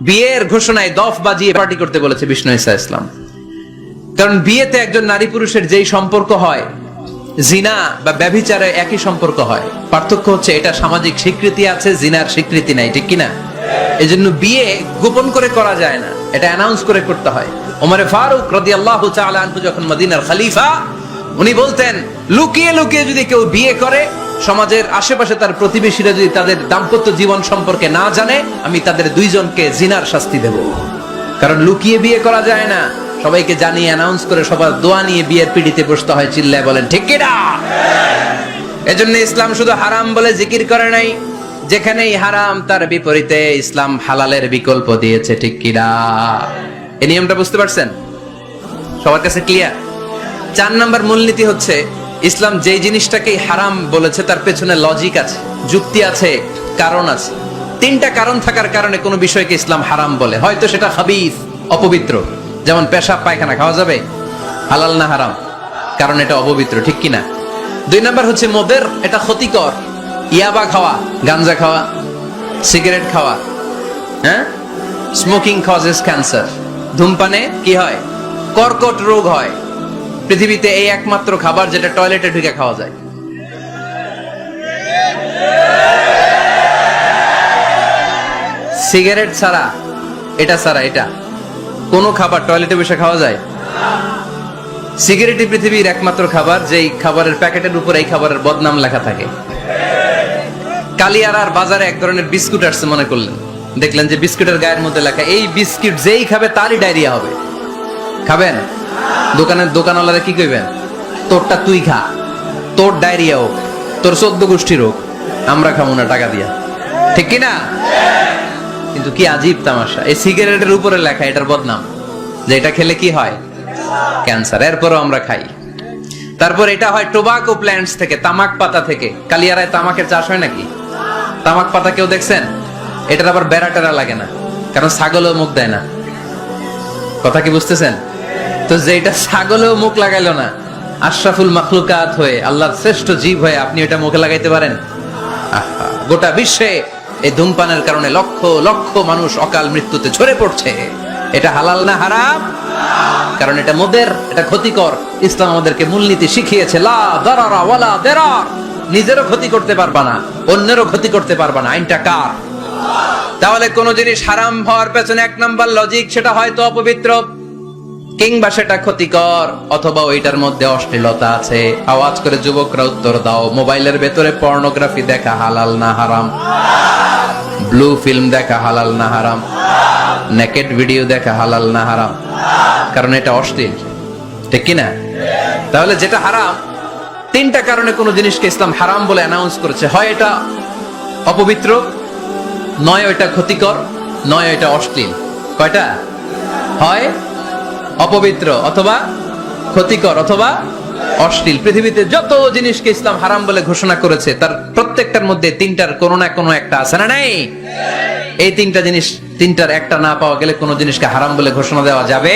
বিয়ের ঘোষণায় দফ বাজিয়ে পার্টি করতে বলেছে বিষ্ণু ঈসা ইসলাম। কারণ বিয়েতে একজন নারী পুরুষের যেই সম্পর্ক হয়, জিনা বা ব্যভিচারে একই সম্পর্ক হয়। পার্থক্য হচ্ছে এটা সামাজিক স্বীকৃতি আছে, জিনার স্বীকৃতি নাই, ঠিক কিনা? এজন্য বিয়ে গোপন করে করা যায় না, এটা অ্যানাউন্স করে করতে হয়। ওমর ফারুক রাদিয়াল্লাহু তাআলা আনহু যখন মদিনার খলিফা, উনি বলতেন লুকিয়ে লুকিয়ে যদি কেউ বিয়ে করে, সমাজের আশেপাশে তার প্রতিবেশীরা যদি তাদের দাম্পত্য জীবন সম্পর্কে না জানে, আমি তাদের দুইজনকে জিনার শাস্তি দেব। কারণ লুকিয়ে বিয়ে করা যায় না, সবাইকে জানিয়ে অ্যানাউন্স করে সবার দোয়া নিয়ে বিয়ের পিড়িতে বসতে হয়। চিল্লায় বলেন ঠিক কি না? এজন্য ইসলাম শুধু হারাম বলে জিকির করে নাই, যেখানেই হারাম তার বিপরীতে ইসলাম হালালের বিকল্প দিয়েছে, ঠিক কি না? এই নিয়মটা বুঝতে পারছেন? সবার কাছে ক্লিয়ার? 4 নাম্বার মূলনীতি হচ্ছে, ইসলাম যেই জিনিসটাকে হারাম বলেছে তার পেছনে লজিক আছে, যুক্তি আছে, কারণ আছে। 3টা কারণ থাকার কারণে কোনো বিষয়কে ইসলাম হারাম বলে। হয়তো সেটা খাবিস, অপবিত্র, যেমন পেশাব পায়খানা খাওয়া যাবে, হালাল না হারাম? কারণ এটা অপবিত্র, ঠিক কিনা? 2 নাম্বার হচ্ছে মোদের, এটা ক্ষতিকর। ইয়াবা খাওয়া, গাঞ্জা খাওয়া, সিগারেট খাওয়া, হ্যাঁ, স্মোকিং কজেস ক্যান্সার। ধূমপানে কি হয়? কর্কট রোগ হয়। পৃথিবীতে এই একমাত্র খাবার যেটা টয়লেটে ঢুকে খাওয়া যায়। সিগারেট ছাড়া, এটা ছাড়া, এটা কোন খাবার টয়লেটে বসে খাওয়া যায়? সিগারেটই পৃথিবীর একমাত্র খাবার যেই খাবারের প্যাকেটের উপর এই খাবারের বদনাম লেখা থাকে। কালিয়ারার বাজারে এক ধরনের বিস্কুট আসছে মনে করলেন, দেখলেন যে বিস্কুটের গায়ের মধ্যে লেখা এই বিস্কুট যেই খাবে তারই ডায়রিয়া হবে। খাবেন? দোকানের দোকানওয়ালারা কি কইবেন? তোরটা তুই খা, তোর ডায়রিয়া হোক, তোর 14 গোষ্ঠীর হোক, আমরা খাবো না টাকা দিয়া, ঠিক কি না? কিন্তু কি আজীব তামাশা, এই সিগারেটের উপরে লেখা এটার বদনাম, যে এটা খেলে কি হয়? ক্যান্সার। এরপরও আমরা খাই। তারপর এটা হয় টোবাকো প্ল্যান্টস থেকে, তামাক পাতা থেকে। কালিয়ারায় তামাকের চাষ হয় নাকি? তামাক পাতা কেউ দেখছেন? এটার আবার বেড়া টেরা লাগে না, কারণ ছাগলও মুখ দেয় না। কথা কি বুঝতেছেন? তো যেটা ছাগলেও মুখ লাগাইলো না, আশরাফুল মাখলুকাত হয়ে, আল্লাহর শ্রেষ্ঠ জীব হয়ে আপনি এটা মুখে লাগাইতে পারেন? গোটা বিশ্বে এই ধূমপানের কারণে লক্ষ লক্ষ মানুষ অকাল মৃত্যুতে ঝরে পড়ছে। এটা হালাল না হারাম? কারণ এটা মোদের, এটা ক্ষতিকর। ইসলাম আমাদেরকে মূলনীতি শিখিয়েছে, লা দারারা ওয়ালা দিরার। নিজেরও ক্ষতি করতে পারবা না, অন্যেরও ক্ষতি করতে পারবা না। আইনটা কার? তাহলে কোন জিনিস হারাম হওয়ার পেছনে 1 নাম্বার লজিক, সেটা হয়তো অপবিত্র, কিংবা সেটা ক্ষতিকর, অথবা ওইটার মধ্যে অশ্লীলতা আছে। আওয়াজ করে যুবকরা উত্তর দাও, মোবাইলের ভেতরে পর্নোগ্রাফি দেখা হালাল না হারাম? ব্লু ফিল্ম দেখা হালাল না হারাম? নেকেড ভিডিও দেখা হালাল না হারাম? কারণ এটা অশ্লীল, ঠিক কিনা? তাহলে যেটা হারাম, 3টা কারণে কোন জিনিসকে ইসলাম হারাম বলে অ্যানাউন্স করেছে। হয় এটা অপবিত্র, নয় এটা ক্ষতিকর, নয় এটা অশ্লীল। কয়টা? হয় অপবিত্র, অথবা ক্ষতিকর, অথবা অশ্লীল। পৃথিবীতে যত জিনিসকে ইসলাম হারাম বলে ঘোষণা করেছে তার প্রত্যেকটার মধ্যে 3টার কোনো না কোনো একটা আছে না নাই? এই 3টা জিনিস, 3টার একটা না পাওয়া গেলে কোনো জিনিসকে হারাম বলে ঘোষণা দেওয়া যাবে